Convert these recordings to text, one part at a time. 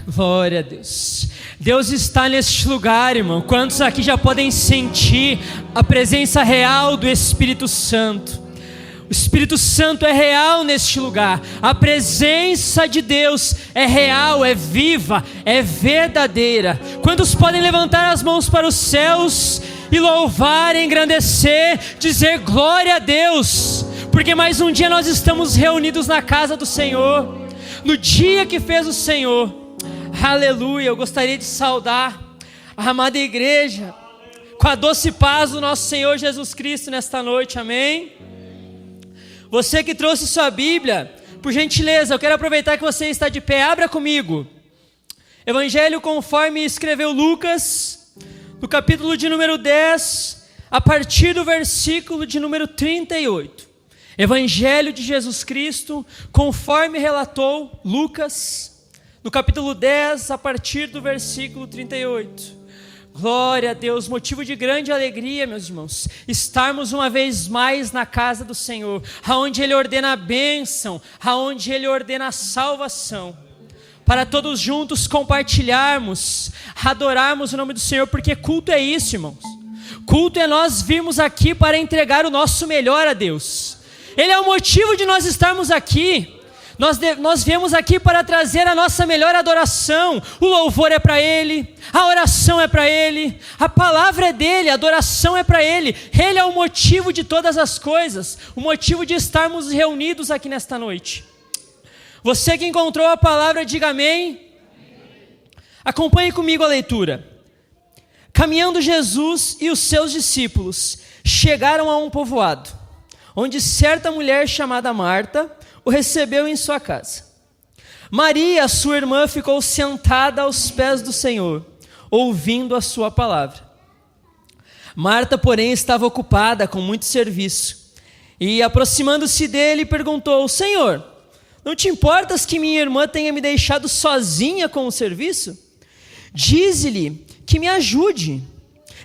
Glória a Deus. Deus está neste lugar, irmão. Quantos aqui já podem sentir a presença real do Espírito Santo? O Espírito Santo é real neste lugar. A presença de Deus é real, é viva, é verdadeira. Quantos podem levantar as mãos para os céus e louvar, engrandecer, dizer glória a Deus? Porque mais um dia nós estamos reunidos na casa do Senhor, no dia que fez o Senhor. Aleluia. Eu gostaria de saudar a amada igreja com a doce paz do nosso Senhor Jesus Cristo nesta noite, amém? Você que trouxe sua Bíblia, por gentileza, eu quero aproveitar que você está de pé, abra comigo Evangelho conforme escreveu Lucas, no capítulo de número 10, a partir do versículo de número 38. Evangelho de Jesus Cristo, conforme relatou Lucas, no capítulo 10, a partir do versículo 38. Glória a Deus, motivo de grande alegria, meus irmãos, estarmos uma vez mais na casa do Senhor, aonde Ele ordena a bênção, aonde Ele ordena a salvação, para todos juntos compartilharmos, adorarmos o nome do Senhor, porque culto é isso, irmãos. Culto é nós virmos aqui para entregar o nosso melhor a Deus. Ele é o motivo de nós estarmos aqui. Nós viemos aqui para trazer a nossa melhor adoração. O louvor é para Ele, a oração é para Ele, a palavra é dEle, a adoração é para Ele. Ele é o motivo de todas as coisas, o motivo de estarmos reunidos aqui nesta noite. Você que encontrou a palavra, diga amém. Acompanhe comigo a leitura. Caminhando Jesus e os seus discípulos chegaram a um povoado, onde certa mulher chamada Marta o recebeu em sua casa. Maria, sua irmã, ficou sentada aos pés do Senhor, ouvindo a sua palavra. Marta, porém, estava ocupada com muito serviço, e aproximando-se dele, perguntou: Senhor, não te importas que minha irmã tenha me deixado sozinha com o serviço? Dize-lhe que me ajude.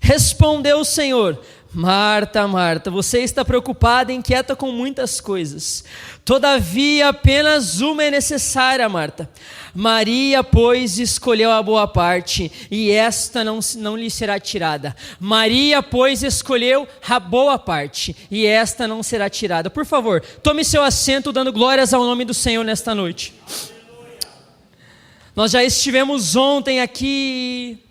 Respondeu o Senhor: Marta, Marta, você está preocupada e inquieta com muitas coisas. Todavia, apenas uma é necessária, Marta. Maria, pois, escolheu a boa parte, e esta não lhe será tirada. Maria, pois, escolheu a boa parte, e esta não será tirada. Por favor, tome seu assento, dando glórias ao nome do Senhor nesta noite. Nós já estivemos ontem aqui.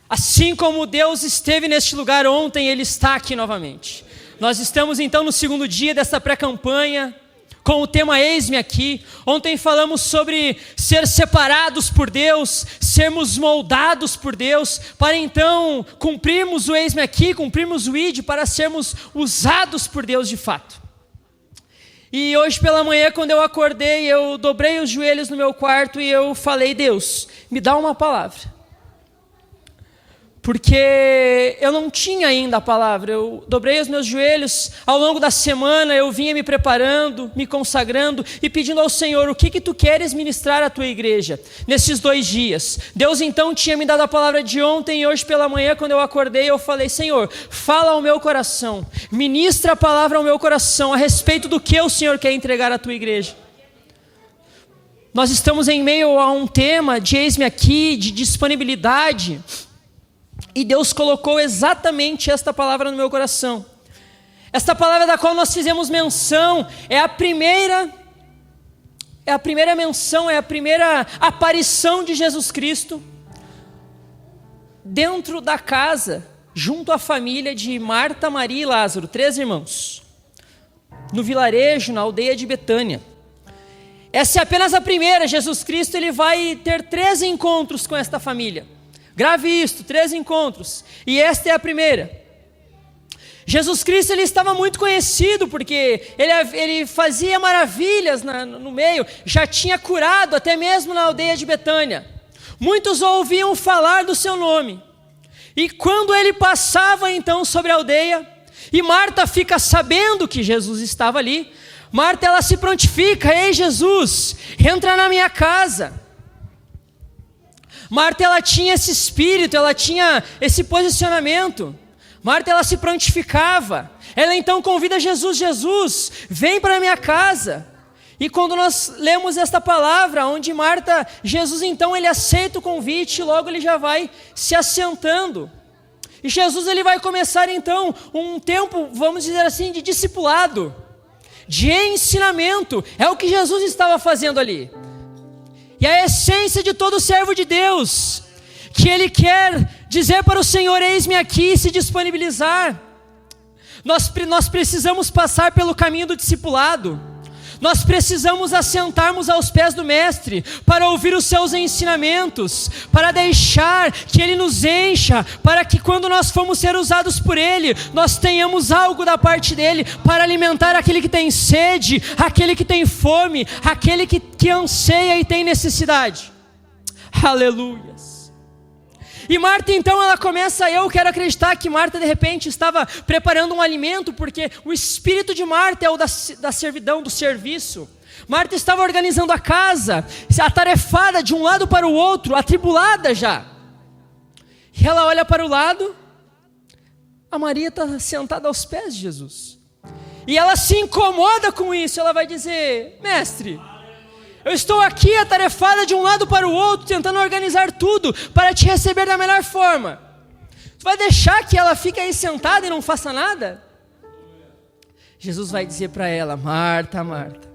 Assim como Deus esteve neste lugar ontem, Ele está aqui novamente. Nós estamos então no segundo dia dessa pré-campanha, com o tema Eis-me Aqui. Ontem falamos sobre ser separados por Deus, sermos moldados por Deus, para então cumprirmos o Eis-me Aqui, cumprirmos o ID, para sermos usados por Deus de fato. E hoje pela manhã, quando eu acordei, eu dobrei os joelhos no meu quarto e eu falei: Deus, me dá uma palavra. Porque eu não tinha ainda a palavra. Eu dobrei os meus joelhos. Ao longo da semana eu vinha me preparando, me consagrando e pedindo ao Senhor: o que tu queres ministrar à tua igreja nesses 2 dias? Deus então tinha me dado a palavra de ontem, e hoje pela manhã, quando eu acordei, eu falei: Senhor, fala ao meu coração, ministra a palavra ao meu coração a respeito do que o Senhor quer entregar à tua igreja. Nós estamos em meio a um tema de eis-me aqui, de disponibilidade. E Deus colocou exatamente esta palavra no meu coração. Esta palavra da qual nós fizemos menção é a primeira menção, é a primeira aparição de Jesus Cristo dentro da casa, junto à família de Marta, Maria e Lázaro, 3 irmãos, no vilarejo, na aldeia de Betânia. Essa é apenas a primeira. Jesus Cristo ele vai ter 3 encontros com esta família. Grave isto, 3 encontros, e esta é a primeira. Jesus Cristo ele estava muito conhecido, porque ele fazia maravilhas no meio, já tinha curado até mesmo na aldeia de Betânia. Muitos ouviam falar do seu nome, e quando ele passava então sobre a aldeia, e Marta fica sabendo que Jesus estava ali, Marta ela se prontifica: ei Jesus, entra na minha casa. Marta ela tinha esse espírito, ela tinha esse posicionamento. Marta ela se prontificava. Ela então convida Jesus: Jesus, vem para a minha casa. E quando nós lemos esta palavra, onde Marta, Jesus então ele aceita o convite, e logo ele já vai se assentando. E Jesus ele vai começar então um tempo, vamos dizer assim, de discipulado, de ensinamento. É o que Jesus estava fazendo ali. E a essência de todo servo de Deus, que ele quer dizer para o Senhor: eis-me aqui, e se disponibilizar. Nós precisamos passar pelo caminho do discipulado. Nós precisamos assentarmos aos pés do Mestre para ouvir os seus ensinamentos, para deixar que Ele nos encha, para que quando nós formos ser usados por Ele, nós tenhamos algo da parte dEle para alimentar aquele que tem sede, aquele que tem fome, aquele que anseia e tem necessidade. Aleluias. E Marta então ela começa, eu quero acreditar que Marta de repente estava preparando um alimento, porque o espírito de Marta é o da servidão, do serviço. Marta estava organizando a casa, atarefada de um lado para o outro, atribulada já. E ela olha para o lado, a Maria está sentada aos pés de Jesus. E ela se incomoda com isso, ela vai dizer: mestre, eu estou aqui atarefada de um lado para o outro, tentando organizar tudo para te receber da melhor forma. Tu vai deixar que ela fique aí sentada e não faça nada? Jesus vai dizer para ela: Marta, Marta.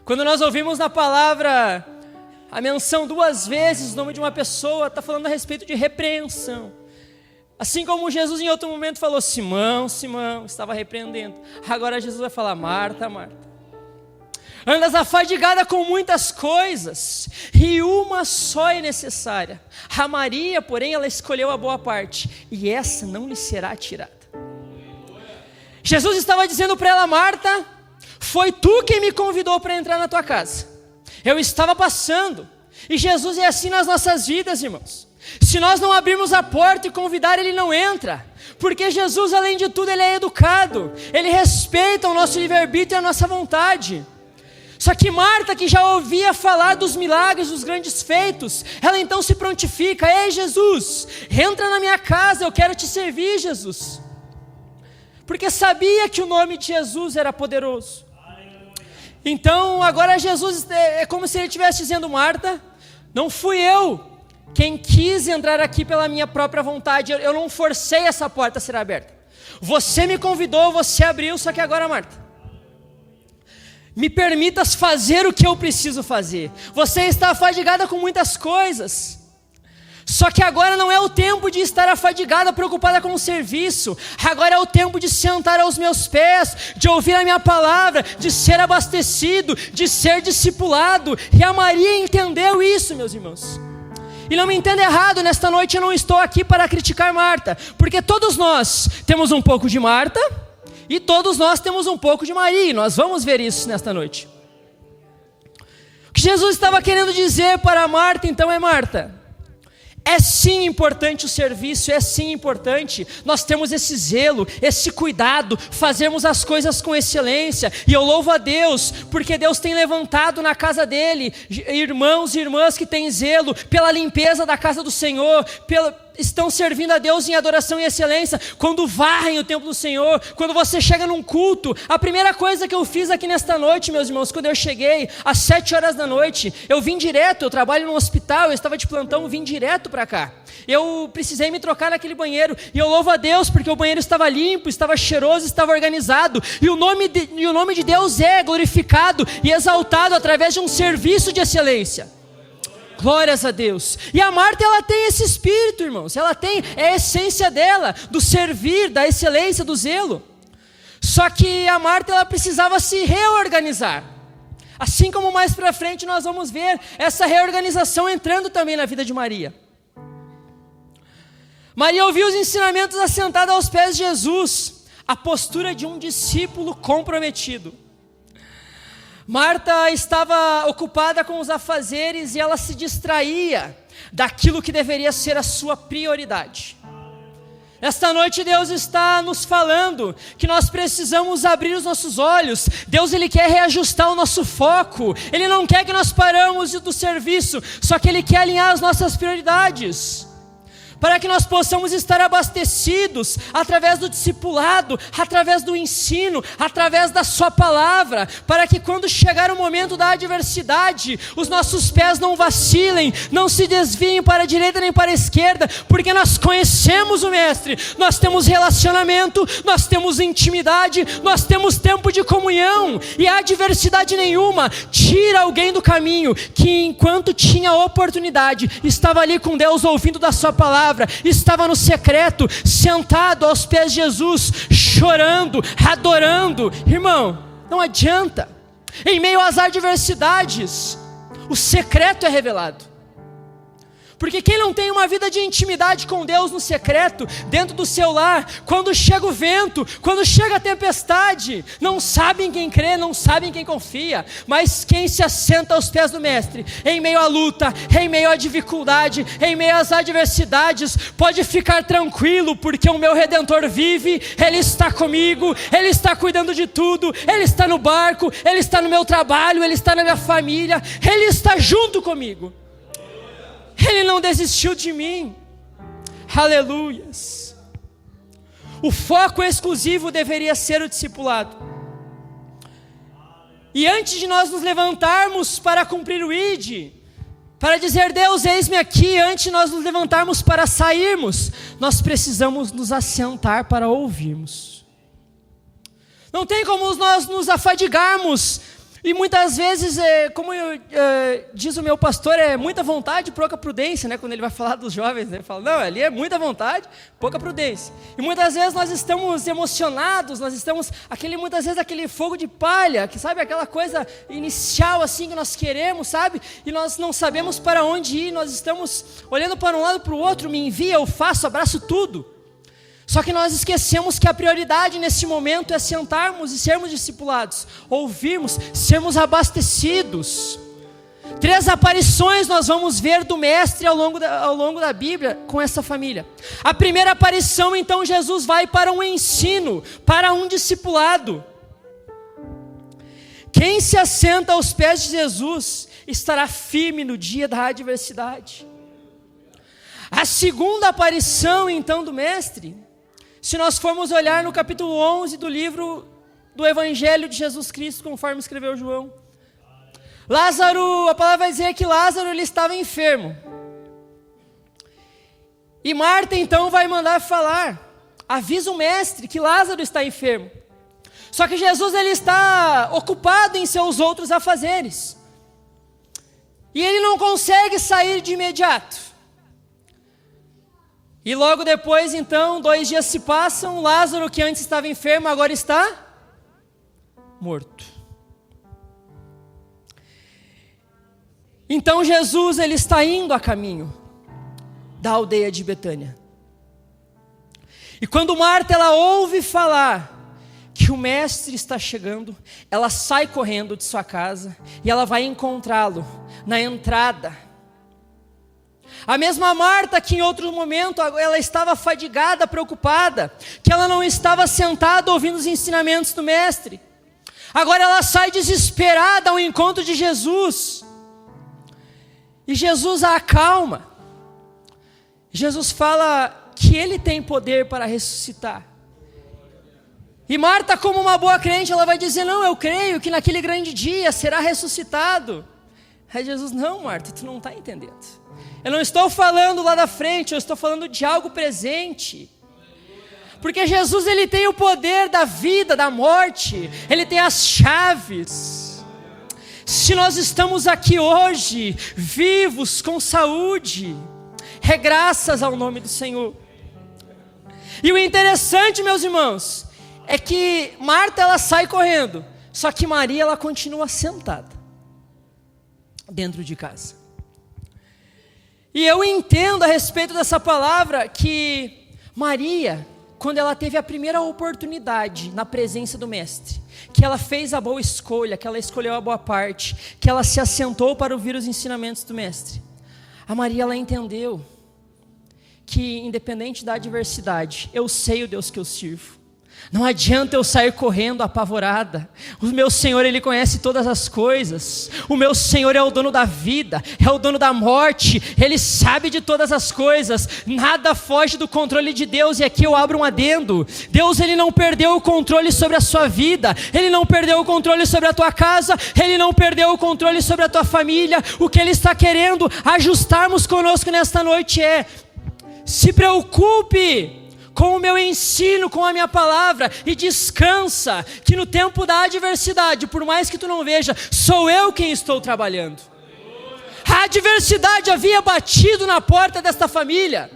Quando nós ouvimos na palavra a menção 2 vezes o nome de uma pessoa, está falando a respeito de repreensão. Assim como Jesus em outro momento falou: Simão, Simão, estava repreendendo. Agora Jesus vai falar: Marta, Marta. Andas afadigada com muitas coisas, e uma só é necessária. A Maria, porém, ela escolheu a boa parte, e essa não lhe será tirada. Jesus estava dizendo para ela: Marta, foi tu quem me convidou para entrar na tua casa. Eu estava passando. E Jesus é assim nas nossas vidas, irmãos. Se nós não abrirmos a porta e convidar, Ele não entra. Porque Jesus, além de tudo, Ele é educado. Ele respeita o nosso livre-arbítrio e a nossa vontade. Só que Marta, que já ouvia falar dos milagres, dos grandes feitos, ela então se prontifica: ei Jesus, entra na minha casa, eu quero te servir, Jesus. Porque sabia que o nome de Jesus era poderoso. Então agora Jesus, é como se ele estivesse dizendo: Marta, não fui eu quem quis entrar aqui pela minha própria vontade, eu não forcei essa porta a ser aberta. Você me convidou, você abriu, só que agora, Marta, me permitas fazer o que eu preciso fazer. Você está afadigada com muitas coisas. Só que agora não é o tempo de estar afadigada, preocupada com o serviço. Agora é o tempo de sentar aos meus pés, de ouvir a minha palavra, de ser abastecido, de ser discipulado. E a Maria entendeu isso, meus irmãos. E não me entenda errado, nesta noite eu não estou aqui para criticar Marta, porque todos nós temos um pouco de Marta, e todos nós temos um pouco de Maria, e nós vamos ver isso nesta noite. O que Jesus estava querendo dizer para Marta, então, é: Marta, é sim importante o serviço, é sim importante nós temos esse zelo, esse cuidado, fazermos as coisas com excelência. E eu louvo a Deus, porque Deus tem levantado na casa dele irmãos e irmãs que têm zelo pela limpeza da casa do Senhor, estão servindo a Deus em adoração e excelência. Quando varrem o templo do Senhor, quando você chega num culto, a primeira coisa que eu fiz aqui nesta noite, meus irmãos, quando eu cheguei às 7 horas da noite, eu vim direto, eu trabalho no hospital, eu estava de plantão, vim direto para cá. Eu precisei me trocar naquele banheiro, e eu louvo a Deus porque o banheiro estava limpo, estava cheiroso, estava organizado, e o nome de Deus é glorificado e exaltado através de um serviço de excelência. Glórias a Deus. E a Marta, ela tem esse espírito, irmãos. Ela tem, é a essência dela, do servir, da excelência, do zelo. Só que a Marta, ela precisava se reorganizar. Assim como mais para frente nós vamos ver essa reorganização entrando também na vida de Maria. Maria ouviu os ensinamentos assentada aos pés de Jesus, a postura de um discípulo comprometido. Marta estava ocupada com os afazeres e ela se distraía daquilo que deveria ser a sua prioridade. Esta noite Deus está nos falando que nós precisamos abrir os nossos olhos. Deus, Ele quer reajustar o nosso foco. Ele não quer que nós paramos do serviço, só que Ele quer alinhar as nossas prioridades. para que nós possamos estar abastecidos através do discipulado, através do ensino, através da sua palavra, para que quando chegar o momento da adversidade, os nossos pés não vacilem, não se desviem para a direita nem para a esquerda, porque nós conhecemos o Mestre, nós temos relacionamento, nós temos intimidade, nós temos tempo de comunhão, e a adversidade nenhuma tira alguém do caminho, que enquanto tinha oportunidade, estava ali com Deus ouvindo da sua palavra, estava no secreto, sentado aos pés de Jesus, chorando, adorando. Irmão, não adianta, em meio às adversidades, o secreto é revelado. Porque quem não tem uma vida de intimidade com Deus no secreto, dentro do seu lar, quando chega o vento, quando chega a tempestade, não sabe em quem crê, não sabe em quem confia, mas quem se assenta aos pés do Mestre, em meio à luta, em meio à dificuldade, em meio às adversidades, pode ficar tranquilo, porque o meu Redentor vive, Ele está comigo, Ele está cuidando de tudo, Ele está no barco, Ele está no meu trabalho, Ele está na minha família, Ele está junto comigo. Ele não desistiu de mim. Aleluias. O foco exclusivo deveria ser o discipulado. E antes de nós nos levantarmos para cumprir o ID, para dizer Deus, eis-me aqui, antes de nós nos levantarmos para sairmos, nós precisamos nos assentar para ouvirmos. Não tem como nós nos afadigarmos. E muitas vezes, como diz o meu pastor, é muita vontade, pouca prudência, né? Quando ele vai falar dos jovens, né? Ele fala, não, ali é muita vontade, pouca prudência. E muitas vezes nós estamos emocionados, nós estamos, muitas vezes aquele fogo de palha, que sabe, aquela coisa inicial assim que nós queremos, sabe? E nós não sabemos para onde ir, nós estamos olhando para um lado para o outro, me envia, eu faço, abraço tudo. Só que nós esquecemos que a prioridade nesse momento é sentarmos e sermos discipulados, ouvirmos, sermos abastecidos. 3 aparições nós vamos ver do Mestre ao longo da Bíblia com essa família. A primeira aparição, então, Jesus vai para um ensino, para um discipulado. Quem se assenta aos pés de Jesus estará firme no dia da adversidade. A segunda aparição, então, do Mestre, se nós formos olhar no capítulo 11 do livro do Evangelho de Jesus Cristo, conforme escreveu João, Lázaro, a palavra vai dizer que Lázaro ele estava enfermo. E Marta então vai mandar falar, avisa o Mestre que Lázaro está enfermo. Só que Jesus ele está ocupado em seus outros afazeres. E ele não consegue sair de imediato. E logo depois, então, 2 dias se passam, Lázaro, que antes estava enfermo, agora está morto. Então Jesus, ele está indo a caminho da aldeia de Betânia. E quando Marta, ela ouve falar que o Mestre está chegando, ela sai correndo de sua casa e ela vai encontrá-lo na entrada. A mesma Marta que em outro momento ela estava fadigada, preocupada, que ela não estava sentada ouvindo os ensinamentos do Mestre. Agora ela sai desesperada ao encontro de Jesus. E Jesus a acalma. Jesus fala que Ele tem poder para ressuscitar. E Marta, como uma boa crente, ela vai dizer, não, eu creio que naquele grande dia será ressuscitado. Aí Jesus, não Marta, tu não está entendendo. Eu não estou falando lá da frente, eu estou falando de algo presente. Porque Jesus ele tem o poder da vida, da morte, Ele tem as chaves. Se nós estamos aqui hoje, vivos, com saúde, é graças ao nome do Senhor. E o interessante, meus irmãos, é que Marta ela sai correndo, só que Maria ela continua sentada dentro de casa. E eu entendo a respeito dessa palavra que Maria, quando ela teve a primeira oportunidade na presença do Mestre, que ela fez a boa escolha, que ela escolheu a boa parte, que ela se assentou para ouvir os ensinamentos do Mestre, a Maria ela entendeu que independente da adversidade, eu sei o Deus que eu sirvo. Não adianta eu sair correndo apavorada. O meu Senhor, Ele conhece todas as coisas. O meu Senhor é o dono da vida, é o dono da morte. Ele sabe de todas as coisas. Nada foge do controle de Deus. E aqui eu abro um adendo. Deus, Ele não perdeu o controle sobre a sua vida. Ele não perdeu o controle sobre a tua casa. Ele não perdeu o controle sobre a tua família. O que Ele está querendo ajustarmos conosco nesta noite é: se preocupe com o meu ensino, com a minha palavra, e descansa que no tempo da adversidade, por mais que tu não veja, sou eu quem estou trabalhando. A adversidade havia batido na porta desta família.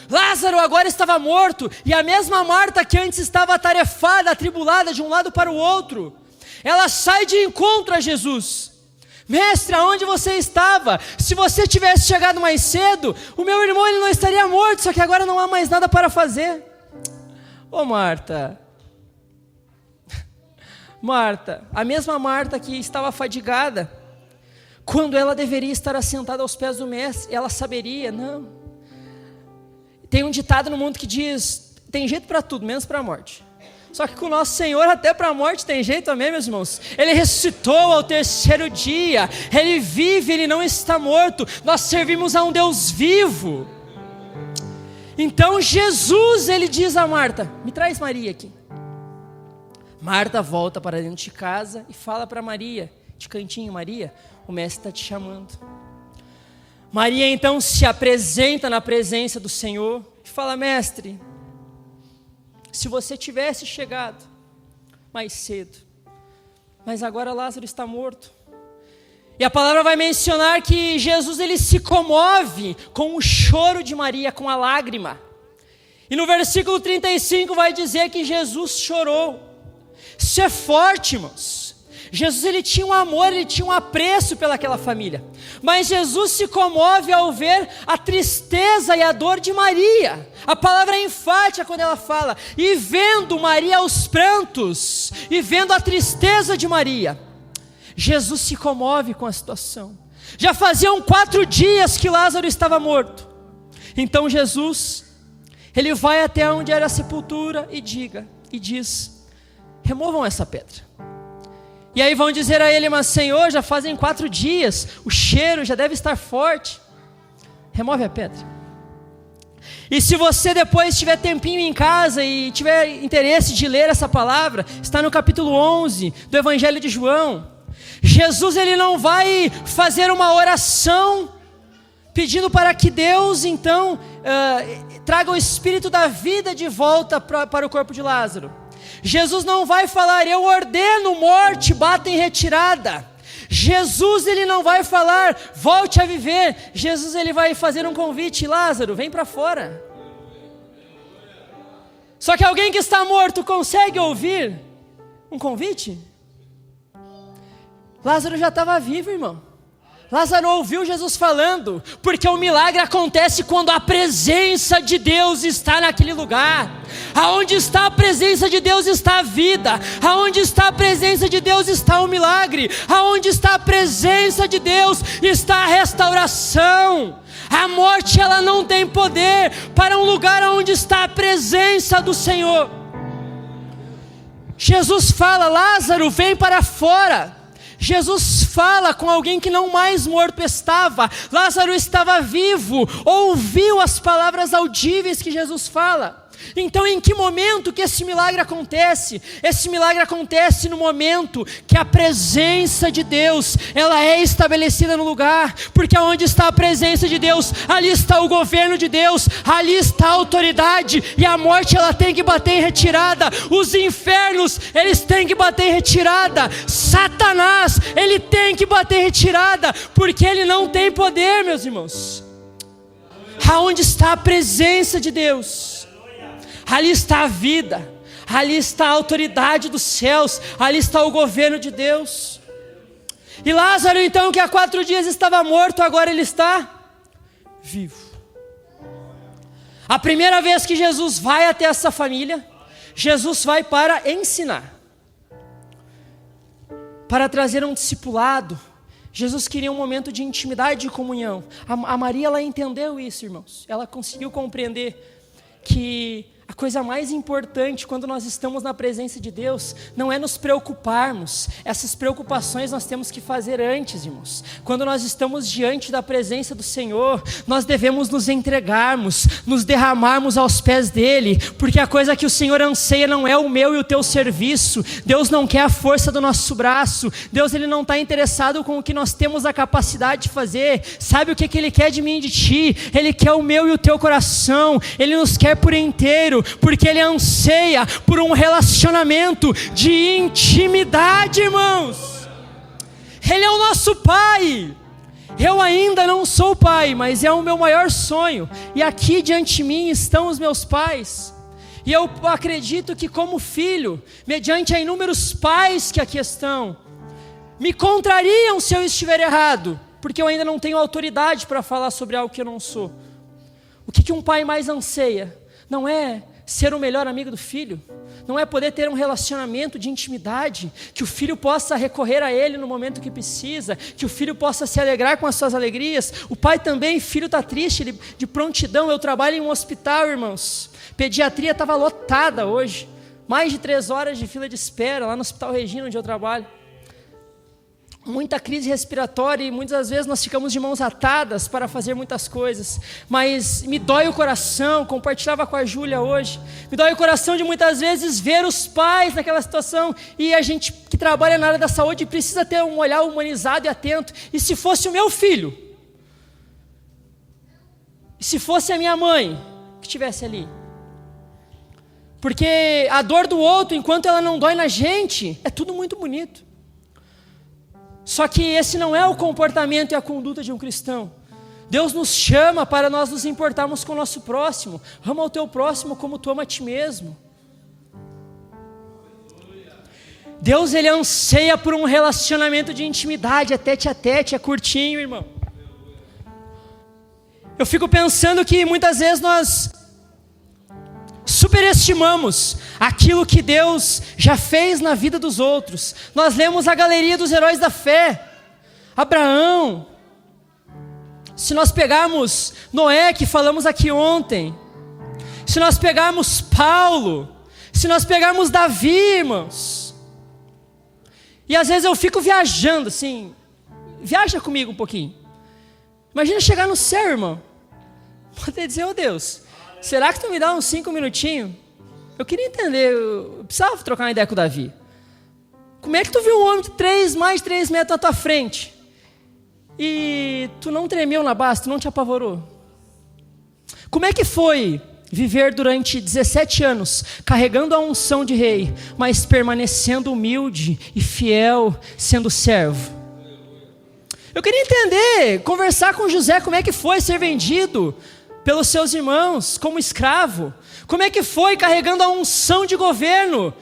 Lázaro agora estava morto, e a mesma Marta que antes estava atarefada, atribulada de um lado para o outro, ela sai de encontro a Jesus. Mestre, aonde você estava? Se você tivesse chegado mais cedo, o meu irmão ele não estaria morto, só que agora não há mais nada para fazer. Ô Marta, Marta, a mesma Marta que estava fadigada, quando ela deveria estar assentada aos pés do mestre, ela saberia, não. Tem um ditado no mundo que diz, tem jeito para tudo, menos para a morte. Só que com o nosso Senhor até para a morte tem jeito, amém, meus irmãos? Ele ressuscitou ao terceiro dia, Ele vive, Ele não está morto. Nós servimos a um Deus vivo. Então Jesus, Ele diz a Marta, me traz Maria aqui. Marta volta para dentro de casa e fala para Maria, de cantinho: Maria, o mestre está te chamando. Maria então se apresenta na presença do Senhor e fala: mestre, se você tivesse chegado mais cedo, mas agora Lázaro está morto. E a palavra vai mencionar que Jesus ele se comove com o choro de Maria, com a lágrima. E no versículo 35 vai dizer que Jesus chorou. Isso é forte, irmãos. Jesus ele tinha um amor, ele tinha um apreço pelaquela família. Mas Jesus se comove ao ver a tristeza e a dor de Maria. A palavra é enfática quando ela fala: e vendo Maria aos prantos, e vendo a tristeza de Maria, Jesus se comove com a situação. Já faziam 4 dias que Lázaro estava morto. Então Jesus, ele vai até onde era a sepultura e diz: removam essa pedra. E aí vão dizer a ele: mas Senhor, já fazem 4 dias, o cheiro já deve estar forte. Remove a pedra. E se você depois tiver tempinho em casa e tiver interesse de ler essa palavra, está no capítulo 11 do Evangelho de João. Jesus ele não vai fazer uma oração pedindo para que Deus então traga o espírito da vida de volta para o corpo de Lázaro. Jesus não vai falar: eu ordeno morte, bata em retirada. Jesus ele não vai falar: volte a viver. Jesus ele vai fazer um convite: Lázaro, vem para fora. Só que alguém que está morto consegue ouvir um convite? Lázaro já estava vivo, irmão. Lázaro ouviu Jesus falando, porque o milagre acontece quando a presença de Deus está naquele lugar. Aonde está a presença de Deus está a vida. Aonde está a presença de Deus está o milagre. Aonde está a presença de Deus está a restauração. A morte ela não tem poder para um lugar onde está a presença do Senhor. Jesus fala: Lázaro, vem para fora. Jesus fala com alguém que não mais morto estava. Lázaro estava vivo, ouviu as palavras audíveis que Jesus fala. Então em que momento que esse milagre acontece? Esse milagre acontece no momento que a presença de Deus ela é estabelecida no lugar. Porque onde está a presença de Deus, ali está o governo de Deus, ali está a autoridade. E a morte ela tem que bater em retirada. Os infernos eles têm que bater em retirada. Satanás ele tem que bater em retirada, porque ele não tem poder, meus irmãos. Aonde está a presença de Deus, ali está a vida, ali está a autoridade dos céus, ali está o governo de Deus. E Lázaro então, que há 4 dias estava morto, agora ele está vivo. A primeira vez que Jesus vai até essa família, Jesus vai para ensinar, para trazer um discipulado. Jesus queria um momento de intimidade e de comunhão. A Maria ela entendeu isso, irmãos. Ela conseguiu compreender que a coisa mais importante quando nós estamos na presença de Deus não é nos preocuparmos. Essas preocupações nós temos que fazer antes, irmãos. Quando nós estamos diante da presença do Senhor, nós devemos nos entregarmos, nos derramarmos aos pés dele, porque a coisa que o Senhor anseia não é o meu e o teu serviço. Deus não quer a força do nosso braço. Deus, ele não está interessado com o que nós temos a capacidade de fazer. Sabe o que ele quer de mim e de ti? Ele quer o meu e o teu coração. Ele nos quer por inteiro, porque ele anseia por um relacionamento de intimidade, irmãos. Ele é o nosso Pai. Eu ainda não sou pai, mas é o meu maior sonho. E aqui diante de mim estão os meus pais. E eu acredito que como filho, mediante a inúmeros pais que aqui estão, me contrariam se eu estiver errado, porque eu ainda não tenho autoridade para falar sobre algo que eu não sou. O que um pai mais anseia? Não é ser o melhor amigo do filho, não é poder ter um relacionamento de intimidade, que o filho possa recorrer a ele no momento que precisa, que o filho possa se alegrar com as suas alegrias. O pai também, filho está triste, ele, de prontidão. Eu trabalho em um hospital, irmãos, pediatria estava lotada hoje, mais de 3 horas de fila de espera lá no Hospital Regina, onde eu trabalho. Muita crise respiratória e muitas vezes nós ficamos de mãos atadas para fazer muitas coisas, mas me dói o coração, compartilhava com a Júlia hoje, me dói o coração de muitas vezes ver os pais naquela situação, e a gente que trabalha na área da saúde precisa ter um olhar humanizado e atento. E se fosse o meu filho, e se fosse a minha mãe que estivesse ali, porque a dor do outro, enquanto ela não dói na gente, é tudo muito bonito. Só que esse não é o comportamento e a conduta de um cristão. Deus nos chama para nós nos importarmos com o nosso próximo. Ama o teu próximo como tu ama a ti mesmo. Deus, ele anseia por um relacionamento de intimidade, é tete a tete, é curtinho, irmão. Eu fico pensando que muitas vezes nós superestimamos aquilo que Deus já fez na vida dos outros. Nós lemos a galeria dos heróis da fé. Abraão. Se nós pegarmos Noé, que falamos aqui ontem. Se nós pegarmos Paulo. Se nós pegarmos Davi, irmãos. E às vezes eu fico viajando assim. Viaja comigo um pouquinho. Imagina chegar no céu, irmão. Poder dizer, oh Deus, será que tu me dá uns 5 minutinhos? Eu queria entender, eu precisava trocar uma ideia com o Davi. Como é que tu viu um homem de mais de 3 metros na tua frente? E tu não tremeu na base, tu não te apavorou? Como é que foi viver durante 17 anos, carregando a unção de rei, mas permanecendo humilde e fiel, sendo servo? Eu queria entender, conversar com José, como é que foi ser vendido pelos seus irmãos, como escravo. Como é que foi carregando a unção de governo,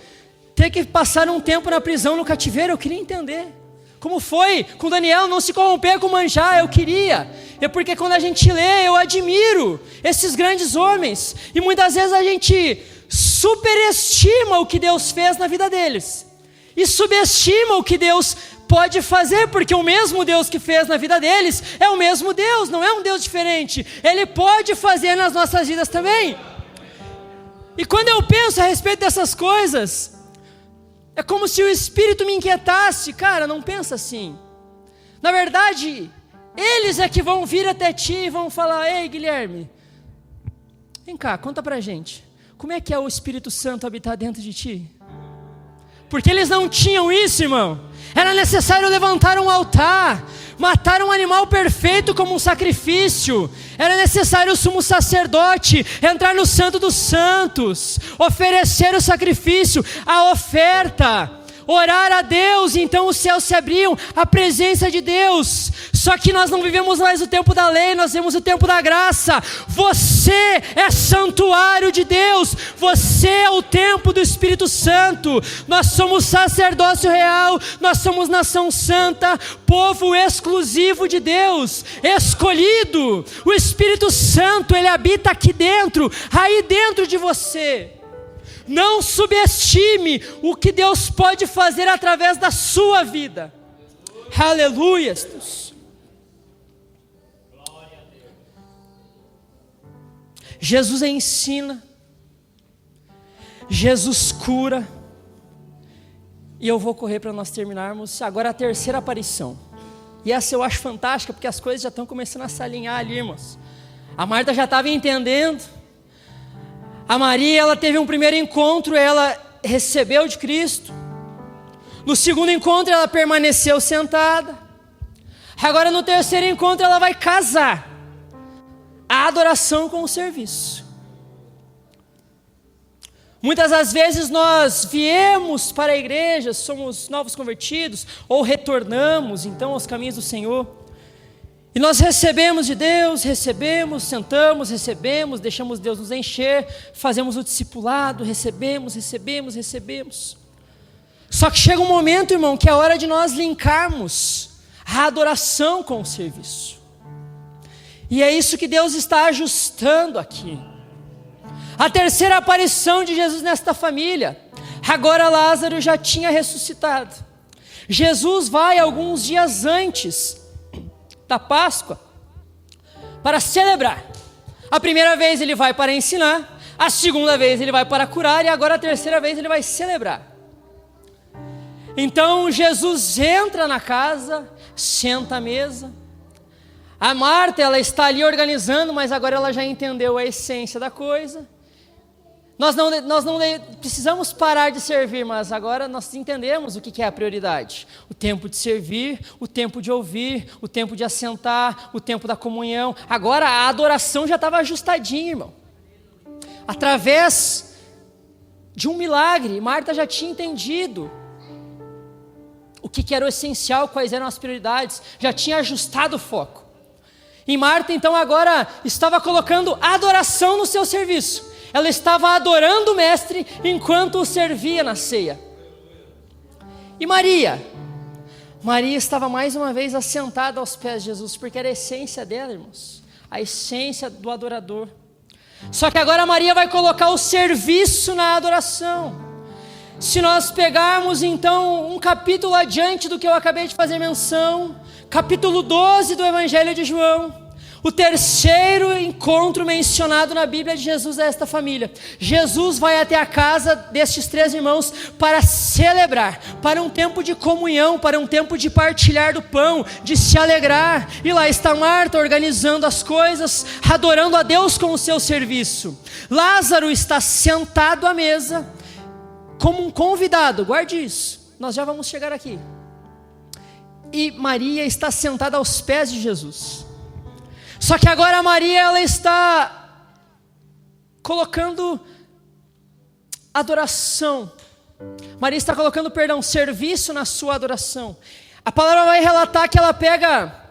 ter que passar um tempo na prisão, no cativeiro? Eu queria entender. Como foi com Daniel não se corromper com manjar? Eu queria. É porque quando a gente lê, eu admiro esses grandes homens. E muitas vezes a gente superestima o que Deus fez na vida deles. E subestima o que Deus pode fazer, porque o mesmo Deus que fez na vida deles é o mesmo Deus, não é um Deus diferente. Ele pode fazer nas nossas vidas também. E quando eu penso a respeito dessas coisas, é como se o Espírito me inquietasse. Cara, não pensa assim. Na verdade, eles é que vão vir até ti e vão falar, ei Guilherme, vem cá, conta pra gente, como é que é o Espírito Santo habitar dentro de ti? Porque eles não tinham isso, irmão. Era necessário levantar um altar, matar um animal perfeito como um sacrifício. Era necessário o sumo sacerdote entrar no Santo dos Santos, oferecer o sacrifício, a oferta, orar a Deus. Então os céus se abriam, a presença de Deus. Só que nós não vivemos mais o tempo da lei, nós vivemos o tempo da graça. Você é santuário de Deus, você é o templo do Espírito Santo. Nós somos sacerdócio real, nós somos nação santa, povo exclusivo de Deus, escolhido. O Espírito Santo, ele habita aqui dentro, aí dentro de você. Não subestime o que Deus pode fazer através da sua vida. Aleluia. Jesus ensina Jesus cura. E eu vou correr para nós terminarmos. Agora a terceira aparição. E essa eu acho fantástica, porque as coisas já estão começando a se alinhar ali, irmãos. A Marta já estava entendendo. A Maria, ela teve um primeiro encontro, ela recebeu de Cristo. No segundo encontro, ela permaneceu sentada. Agora no terceiro encontro, ela vai casar a adoração com o serviço. Muitas das vezes nós viemos para a igreja, somos novos convertidos, ou retornamos então aos caminhos do Senhor, e nós recebemos de Deus, sentamos, deixamos Deus nos encher, fazemos o discipulado, recebemos. Só que chega um momento, irmão, que é hora de nós linkarmos a adoração com o serviço, e é isso que Deus está ajustando aqui. A terceira aparição de Jesus nesta família. Agora Lázaro já tinha ressuscitado. Jesus vai alguns dias antes da Páscoa para celebrar. A primeira vez ele vai para ensinar, a segunda vez ele vai para curar, e agora a terceira vez ele vai celebrar. Então Jesus entra na casa, senta à mesa. A Marta, ela está ali organizando, mas agora ela já entendeu a essência da coisa. Nós não precisamos parar de servir, mas agora nós entendemos o que é a prioridade. O tempo de servir, o tempo de ouvir, o tempo de assentar, o tempo da comunhão. Agora a adoração já estava ajustadinha, irmão. Através de um milagre, Marta já tinha entendido o que era o essencial, quais eram as prioridades, já tinha ajustado o foco. E Marta então agora estava colocando adoração no seu serviço. Ela estava adorando o Mestre enquanto o servia na ceia. E Maria estava mais uma vez assentada aos pés de Jesus, porque era a essência dela, irmãos, a essência do adorador. Só que agora Maria vai colocar o serviço na adoração. Se nós pegarmos então um capítulo adiante do que eu acabei de fazer menção, capítulo 12 do Evangelho de João, o terceiro encontro mencionado na Bíblia de Jesus a esta família. Jesus vai até a casa destes três irmãos para celebrar, para um tempo de comunhão, para um tempo de partilhar do pão, de se alegrar. E lá está Marta organizando as coisas, adorando a Deus com o seu serviço. Lázaro está sentado à mesa como um convidado, guarde isso, nós já vamos chegar aqui. E Maria está sentada aos pés de Jesus. Só que agora Maria, ela está colocando adoração. Maria está colocando, serviço na sua adoração. A palavra vai relatar que ela pega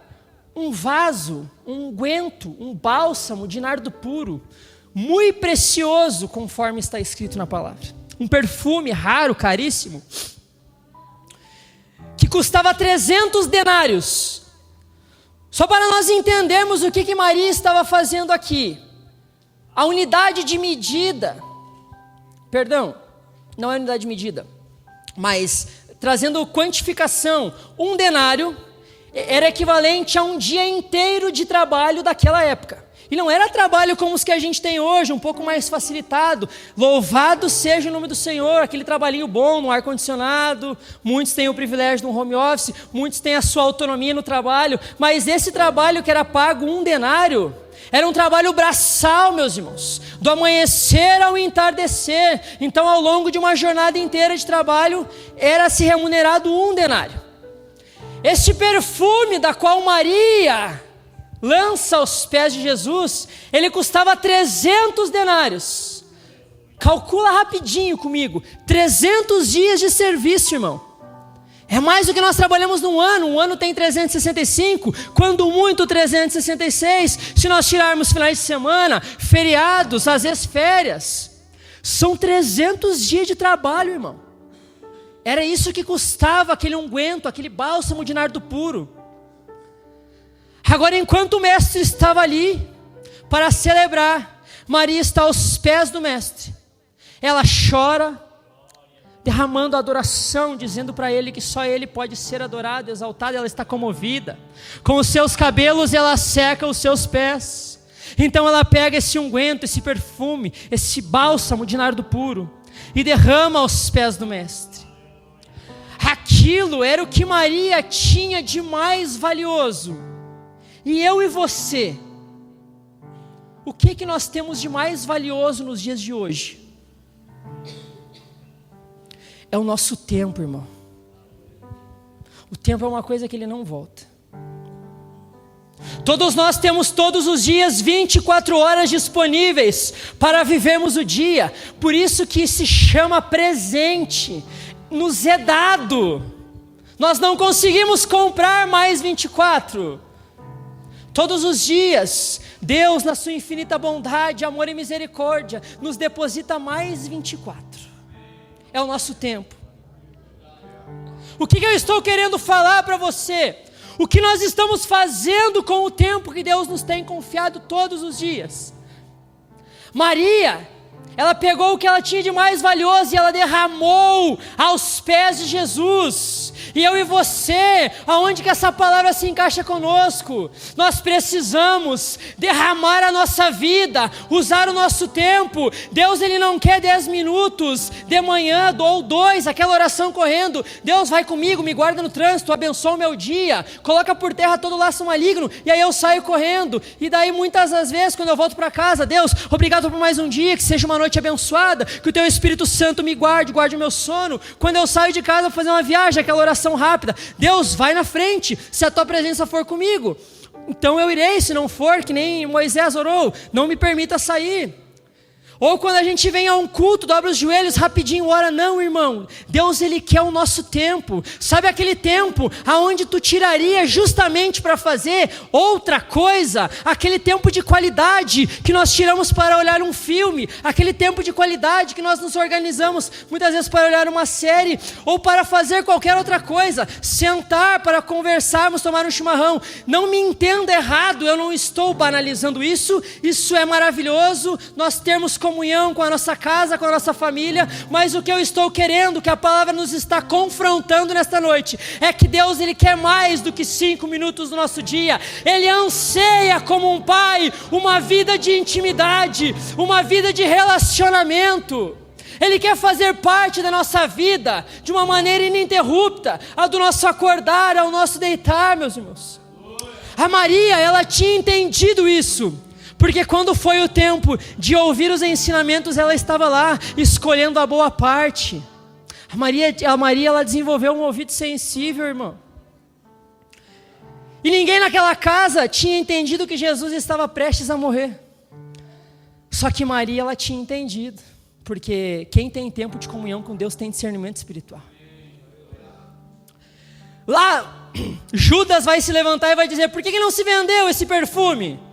um vaso, um unguento, um bálsamo de nardo puro, muito precioso, conforme está escrito na palavra. Um perfume raro, caríssimo, que custava 300 denários. Só para nós entendermos o que Maria estava fazendo aqui. A unidade de medida, não é unidade de medida, mas trazendo quantificação, um denário era equivalente a um dia inteiro de trabalho daquela época. E não era trabalho como os que a gente tem hoje, um pouco mais facilitado. Louvado seja o nome do Senhor, aquele trabalhinho bom no ar-condicionado. Muitos têm o privilégio de um home office, muitos têm a sua autonomia no trabalho. Mas esse trabalho que era pago um denário, era um trabalho braçal, meus irmãos, do amanhecer ao entardecer. Então, ao longo de uma jornada inteira de trabalho, era-se remunerado um denário. Este perfume da qual Maria lança aos pés de Jesus, ele custava 300 denários. Calcula rapidinho comigo, 300 dias de serviço, irmão. É mais do que nós trabalhamos num ano. Um ano tem 365, quando muito 366. Se nós tirarmos finais de semana, feriados, às vezes férias, são 300 dias de trabalho, irmão. Era isso que custava aquele unguento, aquele bálsamo de nardo puro. Agora, enquanto o mestre estava ali para celebrar, Maria está aos pés do mestre. Ela chora, derramando adoração, dizendo para ele que só ele pode ser adorado, exaltado. Ela está comovida. Com os seus cabelos ela seca os seus pés. Então ela pega esse unguento, esse perfume, esse bálsamo de nardo puro. e derrama aos pés do mestre. Aquilo era o que Maria tinha de mais valioso. E eu e você, o que nós temos de mais valioso nos dias de hoje? É o nosso tempo, irmão. O tempo é uma coisa que ele não volta. Todos nós temos todos os dias 24 horas disponíveis para vivermos o dia. Por isso que se chama presente. Nos é dado. Nós não conseguimos comprar mais 24. Todos os dias, Deus, na sua infinita bondade, amor e misericórdia, nos deposita mais 24. É o nosso tempo. O que eu estou querendo falar para você? O que nós estamos fazendo com o tempo que Deus nos tem confiado todos os dias? Maria, ela pegou o que ela tinha de mais valioso e ela derramou aos pés de Jesus. E eu e você, aonde que essa palavra se encaixa conosco? Nós precisamos derramar a nossa vida, usar o nosso tempo. Deus, Ele não quer 10 minutos de manhã ou 2, aquela oração correndo. Deus, vai comigo, me guarda no trânsito, abençoa o meu dia, coloca por terra todo laço maligno, e aí eu saio correndo. E daí muitas das vezes, quando eu volto para casa, Deus, obrigado por mais um dia, que seja uma noite abençoada, que o Teu Espírito Santo me guarde o meu sono. Quando eu saio de casa para fazer uma viagem, aquela oração rápida, Deus, vai na frente, se a Tua presença for comigo, então eu irei, se não for, que nem Moisés orou, não me permita sair. Ou quando a gente vem a um culto, dobra os joelhos, rapidinho, ora. Não, irmão, Deus, Ele quer o nosso tempo. Sabe aquele tempo aonde tu tiraria justamente para fazer outra coisa? Aquele tempo de qualidade que nós tiramos para olhar um filme, aquele tempo de qualidade que nós nos organizamos muitas vezes para olhar uma série, ou para fazer qualquer outra coisa, sentar para conversarmos, tomar um chimarrão. Não me entenda errado, eu não estou banalizando isso, isso é maravilhoso, nós termos comunhão com a nossa casa, com a nossa família, mas o que eu estou querendo, que a palavra nos está confrontando nesta noite, é que Deus, Ele quer mais do que 5 minutos do nosso dia. Ele anseia como um pai, uma vida de intimidade, uma vida de relacionamento. Ele quer fazer parte da nossa vida, de uma maneira ininterrupta, a do nosso acordar, ao nosso deitar, meus irmãos. A Maria, ela tinha entendido isso, porque quando foi o tempo de ouvir os ensinamentos, ela estava lá, escolhendo a boa parte. A Maria, ela desenvolveu um ouvido sensível, irmão. E ninguém naquela casa tinha entendido que Jesus estava prestes a morrer. Só que Maria, ela tinha entendido, porque quem tem tempo de comunhão com Deus tem discernimento espiritual. Lá, Judas vai se levantar e vai dizer: por que não se vendeu esse perfume?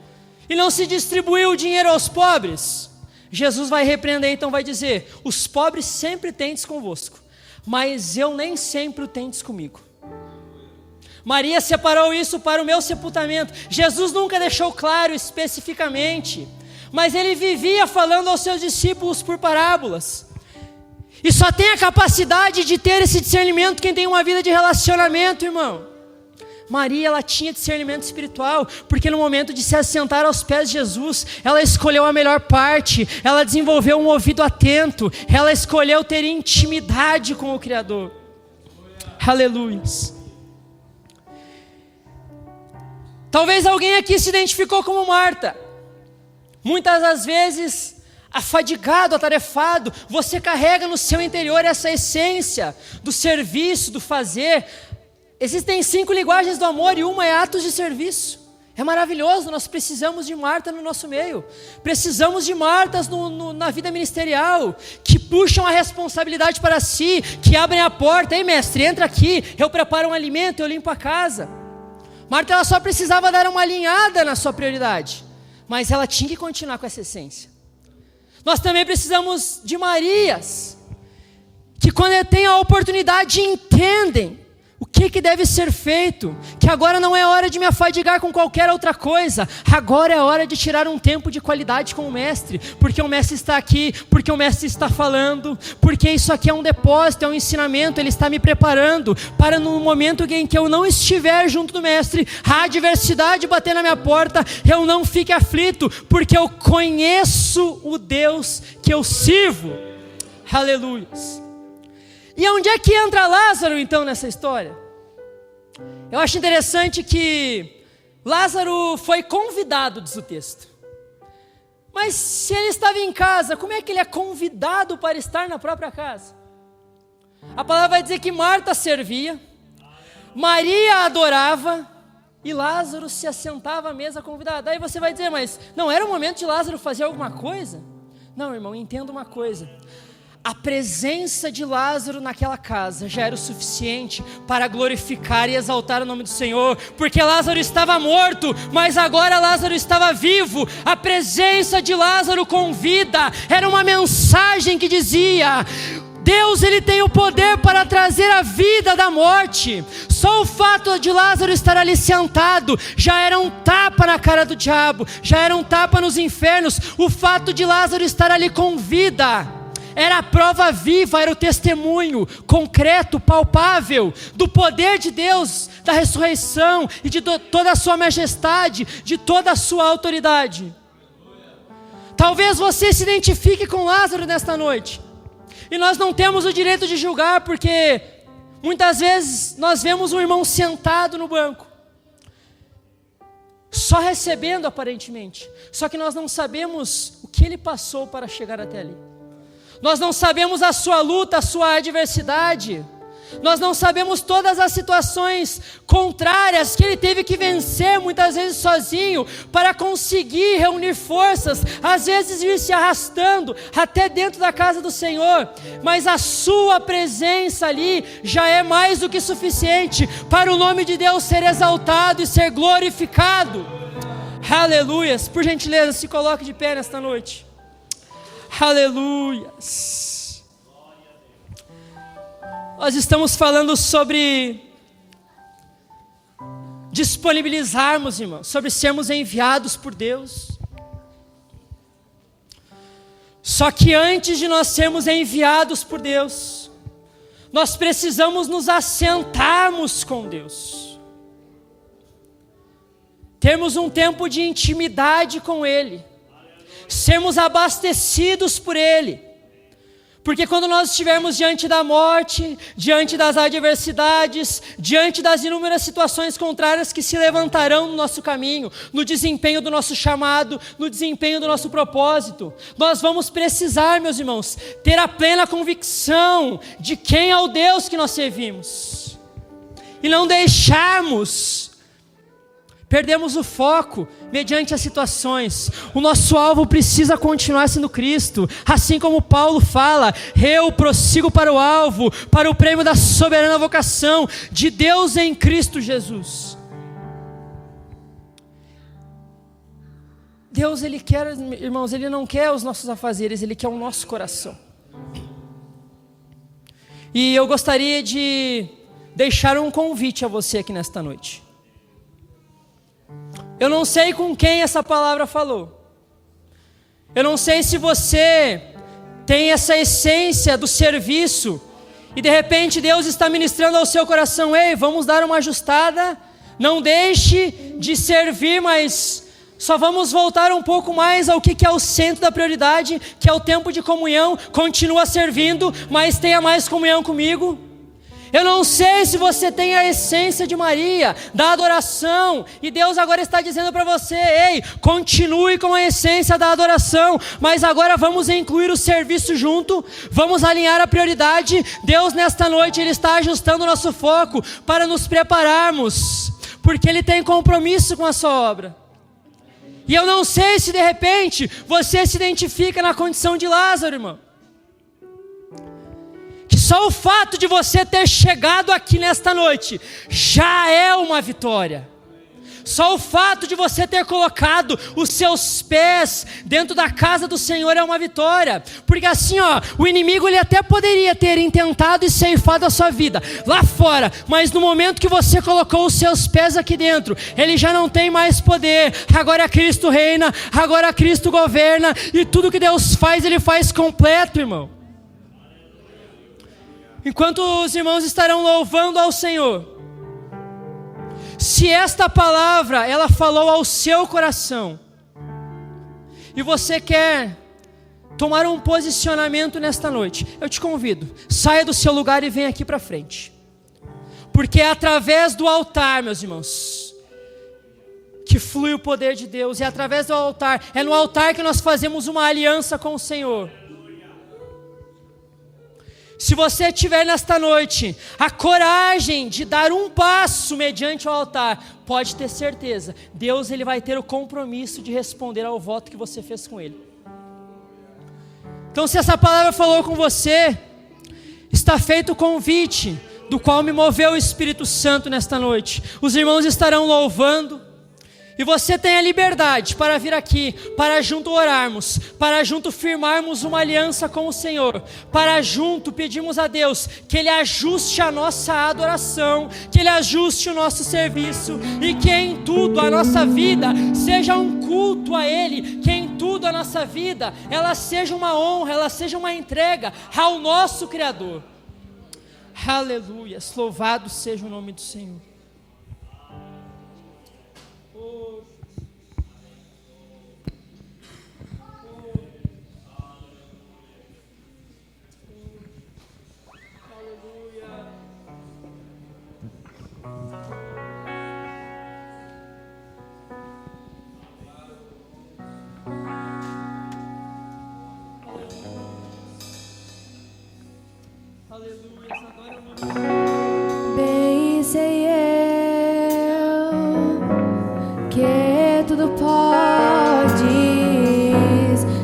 E não se distribuiu o dinheiro aos pobres? Jesus vai repreender, então vai dizer: os pobres sempre tendes convosco, mas eu nem sempre o tendes comigo. Maria separou isso para o meu sepultamento. Jesus nunca deixou claro especificamente, mas Ele vivia falando aos seus discípulos por parábolas. E só tem a capacidade de ter esse discernimento quem tem uma vida de relacionamento, irmão. Maria, ela tinha discernimento espiritual, porque no momento de se assentar aos pés de Jesus, ela escolheu a melhor parte, ela desenvolveu um ouvido atento, ela escolheu ter intimidade com o Criador. Aleluia. Talvez alguém aqui se identificou como Marta. Muitas das vezes, afadigado, atarefado, você carrega no seu interior essa essência do serviço, do fazer. Existem 5 linguagens do amor e uma é atos de serviço. É maravilhoso, nós precisamos de Marta no nosso meio. Precisamos de Martas na vida ministerial, que puxam a responsabilidade para si, que abrem a porta. Ei, mestre, entra aqui, eu preparo um alimento, eu limpo a casa. Marta, ela só precisava dar uma alinhada na sua prioridade, mas ela tinha que continuar com essa essência. Nós também precisamos de Marias, que quando tem a oportunidade entendem o que deve ser feito, que agora não é hora de me afadigar com qualquer outra coisa, agora é hora de tirar um tempo de qualidade com o mestre, porque o mestre está aqui, porque o mestre está falando, porque isso aqui é um depósito, é um ensinamento, ele está me preparando para no momento em que eu não estiver junto do mestre, a adversidade bater na minha porta, eu não fique aflito, porque eu conheço o Deus que eu sirvo. Aleluia. E onde é que entra Lázaro então nessa história? Eu acho interessante que Lázaro foi convidado, diz o texto. Mas se ele estava em casa, como é que ele é convidado para estar na própria casa? A palavra vai dizer que Marta servia, Maria adorava e Lázaro se assentava à mesa convidado. Aí você vai dizer, mas não era o momento de Lázaro fazer alguma coisa? Não, irmão, entenda uma coisa. A presença de Lázaro naquela casa já era o suficiente para glorificar e exaltar o nome do Senhor, porque Lázaro estava morto, mas agora Lázaro estava vivo. A presença de Lázaro com vida era uma mensagem que dizia: Deus, Ele tem o poder para trazer a vida da morte. Só o fato de Lázaro estar ali sentado já era um tapa na cara do diabo, já era um tapa nos infernos. O fato de Lázaro estar ali com vida era a prova viva, era o testemunho concreto, palpável, do poder de Deus, da ressurreição e de toda a sua majestade, de toda a sua autoridade. Talvez você se identifique com Lázaro nesta noite. E nós não temos o direito de julgar, porque muitas vezes nós vemos um irmão sentado no banco, só recebendo aparentemente, só que nós não sabemos o que ele passou para chegar até ali. Nós não sabemos a sua luta, a sua adversidade. Nós não sabemos todas as situações contrárias que ele teve que vencer, muitas vezes sozinho, para conseguir reunir forças, às vezes vir se arrastando até dentro da casa do Senhor. Mas a sua presença ali já é mais do que suficiente para o nome de Deus ser exaltado e ser glorificado. Aleluias. Por gentileza, se coloque de pé nesta noite. Aleluias. Nós estamos falando sobre disponibilizarmos, irmãos, sobre sermos enviados por Deus. Só que antes de nós sermos enviados por Deus, nós precisamos nos assentarmos com Deus. Termos um tempo de intimidade com Ele. Sermos abastecidos por Ele, porque quando nós estivermos diante da morte, diante das adversidades, diante das inúmeras situações contrárias que se levantarão no nosso caminho, no desempenho do nosso chamado, no desempenho do nosso propósito, nós vamos precisar, meus irmãos, ter a plena convicção de quem é o Deus que nós servimos, e não deixarmos perdemos o foco mediante as situações. O nosso alvo precisa continuar sendo Cristo. Assim como Paulo fala: eu prossigo para o alvo, para o prêmio da soberana vocação de Deus em Cristo Jesus. Deus, Ele quer, irmãos, Ele não quer os nossos afazeres, Ele quer o nosso coração. E eu gostaria de deixar um convite a você aqui nesta noite. Eu não sei com quem essa palavra falou. Eu não sei se você tem essa essência do serviço e de repente Deus está ministrando ao seu coração: ei, vamos dar uma ajustada, não deixe de servir, mas só vamos voltar um pouco mais ao que é o centro da prioridade, que é o tempo de comunhão. Continua servindo, mas tenha mais comunhão comigo. Eu não sei se você tem a essência de Maria, da adoração, e Deus agora está dizendo para você: ei, continue com a essência da adoração, mas agora vamos incluir o serviço junto, vamos alinhar a prioridade. Deus nesta noite, Ele está ajustando o nosso foco para nos prepararmos, porque Ele tem compromisso com a sua obra. E eu não sei se de repente você se identifica na condição de Lázaro, irmão. Só o fato de você ter chegado aqui nesta noite já é uma vitória. Só o fato de você ter colocado os seus pés dentro da casa do Senhor é uma vitória. Porque assim, o inimigo ele até poderia ter intentado e ceifado a sua vida lá fora, mas no momento que você colocou os seus pés aqui dentro, ele já não tem mais poder. Agora Cristo reina, agora Cristo governa, e tudo que Deus faz, Ele faz completo, irmão. Enquanto os irmãos estarão louvando ao Senhor, se esta palavra, ela falou ao seu coração, e você quer tomar um posicionamento nesta noite, eu te convido, saia do seu lugar e venha aqui para frente. Porque é através do altar, meus irmãos, que flui o poder de Deus. É através do altar, é no altar que nós fazemos uma aliança com o Senhor. Se você tiver nesta noite a coragem de dar um passo mediante o altar, pode ter certeza, Deus ele vai ter o compromisso de responder ao voto que você fez com Ele. Então, se essa palavra falou com você, está feito o convite, do qual me moveu o Espírito Santo nesta noite. Os irmãos estarão louvando, e você tem a liberdade para vir aqui, para junto orarmos, para junto firmarmos uma aliança com o Senhor, para junto pedirmos a Deus que Ele ajuste a nossa adoração, que Ele ajuste o nosso serviço, e que em tudo a nossa vida seja um culto a Ele, que em tudo a nossa vida ela seja uma honra, ela seja uma entrega ao nosso Criador. Aleluia, louvado seja o nome do Senhor. Bem sei eu que tudo podes,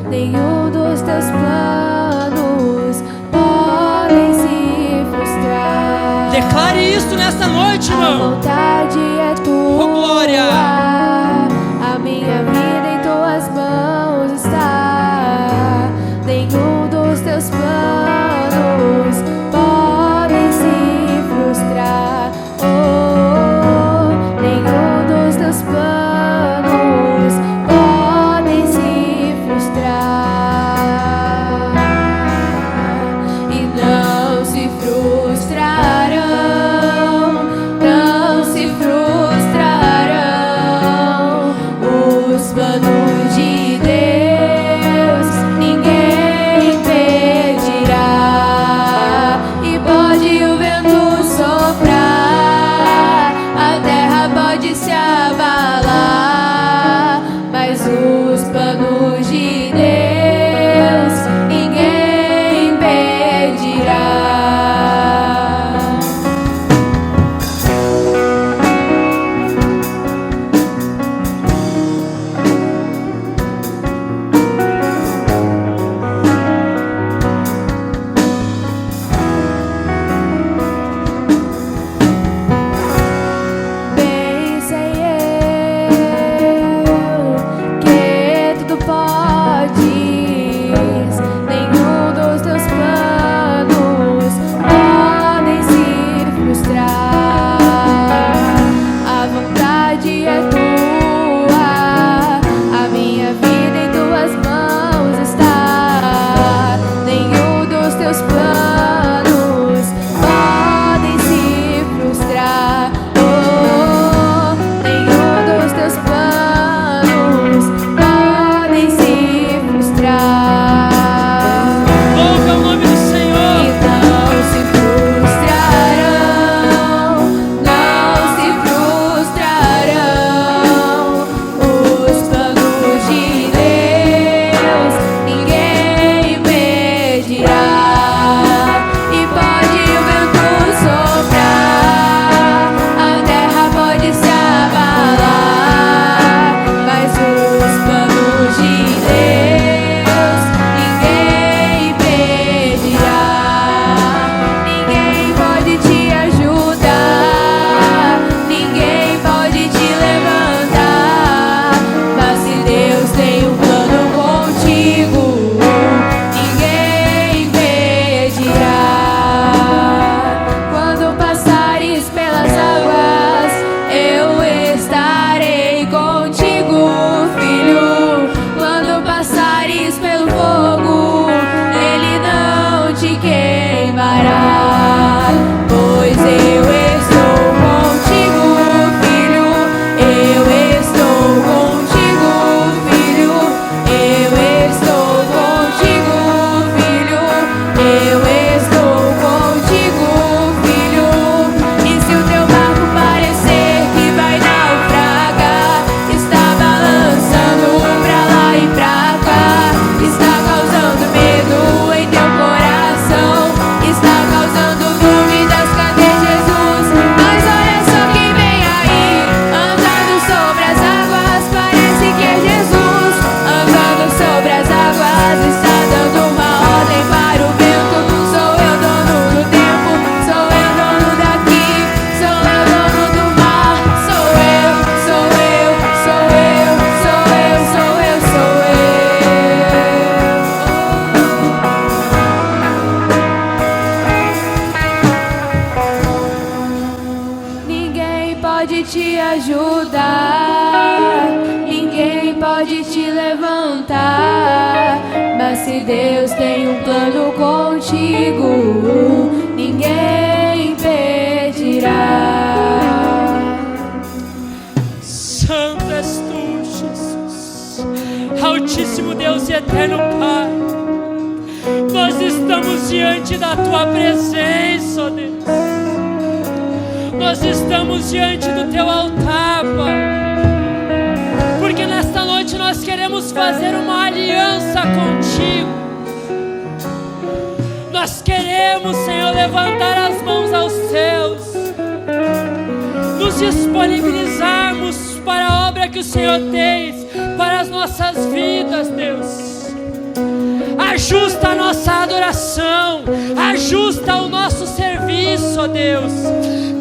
nenhum dos teus planos podem se frustrar. Declare isso nesta noite, irmão. A vontade é tua, Oh, glória. A minha vida em tuas mãos está. Nenhum dos teus planos podem se frustrar. Oh, nenhum dos teus planos podem se frustrar. E não se frustrarão, não se frustrarão os planos de Deus, ninguém impedirá. E pode o vento soprar, a terra pode se abalar, mas os planos de Deus ninguém impedirá. Bem sei eu que tudo pode. levantar, mas se Deus tem um plano contigo, ninguém impedirá. Santo és tu, Jesus, Altíssimo Deus e eterno Pai. Nós estamos diante da tua presença, ó Deus. Nós estamos diante do teu altar, Pai, porque nesta noite nós queremos fazer uma aliança contigo. Nós queremos, Senhor, levantar as mãos aos céus, nos disponibilizarmos para a obra que o Senhor tem para as nossas vidas, Deus. Ajusta a nossa adoração, ajusta o nosso serviço, ó Deus.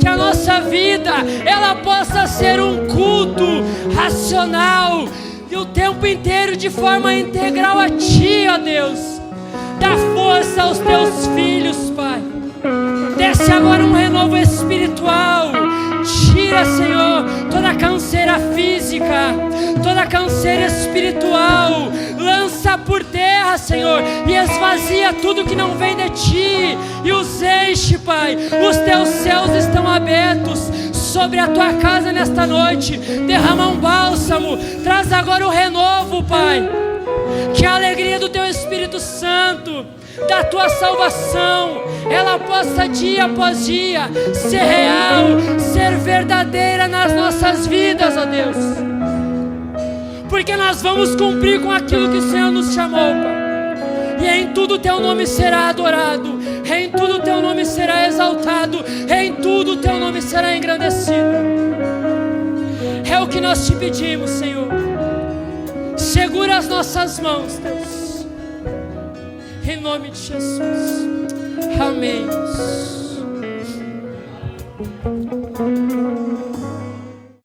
Que a nossa vida, ela possa ser um culto racional e o tempo inteiro de forma integral a Ti, ó Deus. Dá força aos Teus filhos, Pai. Desce agora um renovo espiritual. Tira, Senhor, toda canseira física, toda canseira espiritual. Lança por terra, Senhor, e esvazia tudo que não vem de Ti, e os enche, Pai. Os Teus céus estão abertos sobre a Tua casa nesta noite. Derrama um bálsamo, traz agora o renovo, Pai. Que a alegria do Teu Espírito Santo, da Tua salvação, ela possa dia após dia ser real, ser verdadeira nas nossas vidas, ó Deus. Porque nós vamos cumprir com aquilo que o Senhor nos chamou, Pai. E em tudo Teu nome será adorado, em tudo Teu nome será exaltado, em tudo Teu nome será engrandecido. É o que nós Te pedimos, Senhor. Segura as nossas mãos, Deus, em nome de Jesus. Amém.